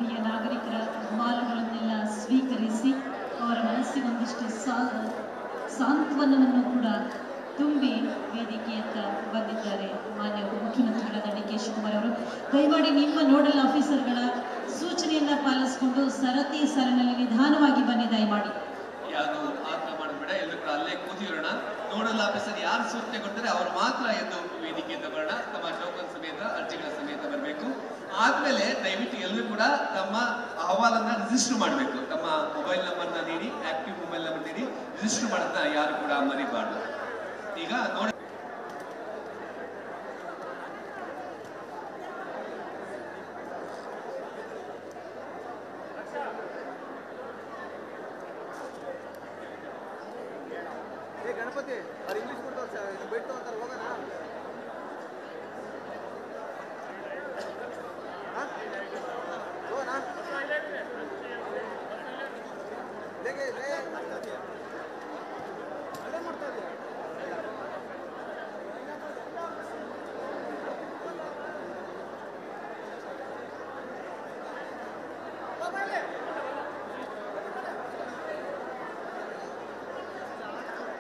ಹಿರಿಯ ನಾಗರಿಕರ ಅಹವಾಲುಗಳನ್ನೆಲ್ಲ ಸ್ವೀಕರಿಸಿ ಅವರ ಮನಸ್ಸಿಗೊಂದಿಷ್ಟು ಸಾಂತ್ವನವನ್ನು ಕೂಡ ತುಂಬಿ ವೇದಿಕೆಯತ್ತ ಬಂದಿದ್ದಾರೆ ಮಾನ್ಯ ಉಪಮುಖ್ಯಮಂತ್ರಿಗಳಾದ ಡಿ.ಕೆ. ಶಿವಕುಮಾರ್ ಅವರು. ದಯಮಾಡಿ ನಿಮ್ಮ ನೋಡಲ್ ಆಫೀಸರ್ಗಳ ಸೂಚನೆಯನ್ನ ಪಾಲಿಸಿಕೊಂಡು ಸರತಿ ಸಾಲಿನಲ್ಲಿ ನಿಧಾನವಾಗಿ ಬನ್ನಿ ದಯಮಾಡಿ. ಯಾರು ಆತರ ಮಾಡಬೇಡ, ಎಲ್ಲರೂ ಕೂಡ ಅಲ್ಲೇ ಕೂತಿರೋಣ. ನೋಡಲ್ ಆಫೀಸರ್ ಯಾರು ಸೂಚನೆ ಕೊಡ್ತಾರೆ ಅವರು ಮಾತ್ರ ಎದ್ದು ವೇದಿಕೆಯಿಂದ ಬರೋಣ. ತಮ್ಮ ಟೋಕನ್ ಸಮೇತ ಅರ್ಜಿಗಳ ಸಮೇತ ಬರಬೇಕು. ಆದ್ಮೇಲೆ ದಯವಿಟ್ಟು ಎಲ್ಲರೂ ಕೂಡ ತಮ್ಮ ಅಹವಾಲನ್ನ ರಿಜಿಸ್ಟರ್ ಮಾಡಬೇಕು. ತಮ್ಮ ಮೊಬೈಲ್ ನಂಬರ್ನ ನೀಡಿ, ಆಕ್ಟಿವ್ ಮೊಬೈಲ್ ನಂಬರ್ ನೀಡಿ ರಿಜಿಸ್ಟರ್ ಮಾಡೋದನ್ನ ಯಾರು ಕೂಡ ಮರಿಬಾರ್ದು. ಈಗ ನೋಡಿ ಗಣಪತಿ ಅವ್ರು ಇಂಗ್ಲಿಷ್ ಕೊಡ್ತಾರೆ ಬಿಟ್ಟು ಅಂತಾರೆ ಹೋಗೋಣ.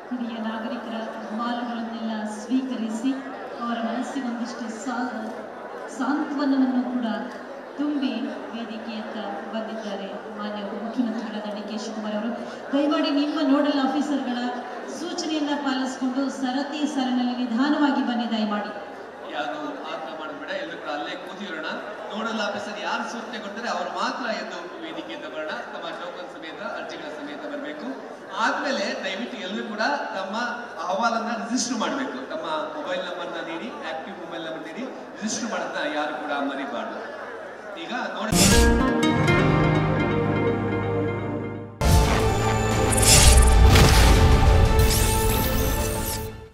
ಹಿರಿಯ ನಾಗರಿಕರ ಅಹವಾಲುಗಳನ್ನೆಲ್ಲ ಸ್ವೀಕರಿಸಿ ಅವರ ಮನಸ್ಸಿಗೊಂದಿಷ್ಟು ಸಾಂತ್ವನವನ್ನು ಕೂಡ ತುಂಬಿ ವೇದಿಕೆಯತ್ತ ಬಂದಿದ್ದಾರೆ ಮಾನ್ಯ ಉಪಮುಖ್ಯಮಂತ್ರಿಗಳಾದ ಡಿ.ಕೆ. ಶಿವಕುಮಾರ್ ಅವರು. ದಯಮಾಡಿ ನಿಮ್ಮ ನೋಡಲ್ ಆಫೀಸರ್ಗಳ ಸೂಚನೆಯನ್ನ ಪಾಲಿಸಿಕೊಂಡು ಸರತಿ ಸಾಲಿನಲ್ಲಿ ನಿಧಾನವಾಗಿ ಬನ್ನಿ ದಯಮಾಡಿ. ಯಾರು ಆತರ ಮಾಡಬೇಡ, ಎಲ್ಲರೂ ಕೂಡ ಅಲ್ಲೇ ಕೂತಿರೋಣ. ನೋಡಲ್ ಆಫೀಸರ್ ಯಾರು ಸೂಚನೆ ಕೊಡ್ತಾರೆ ಅವರು ಮಾತ್ರ ಎದ್ದು ವೇದಿಕೆಯಿಂದ ಬರೋಣ. ತಮ್ಮ ಟೋಕನ್ ಸಮೇತ ಅರ್ಜಿಗಳ ಸಮೇತ ಬರಬೇಕು. ಆದ್ಮೇಲೆ ದಯವಿಟ್ಟು ಎಲ್ಲರೂ ಕೂಡ ತಮ್ಮ ಅಹವಾಲನ್ನ ರಿಜಿಸ್ಟರ್ ಮಾಡಬೇಕು. ತಮ್ಮ ಮೊಬೈಲ್ ನಂಬರ್ನ ನೀಡಿ, ಆಕ್ಟಿವ್ ಮೊಬೈಲ್ ನಂಬರ್ ನೀಡಿ ರಿಜಿಸ್ಟರ್ ಮಾಡೋದನ್ನ ಯಾರು ಕೂಡ ಮರಿಬಾರ್ದು. ಈಗ ನೋಡಿ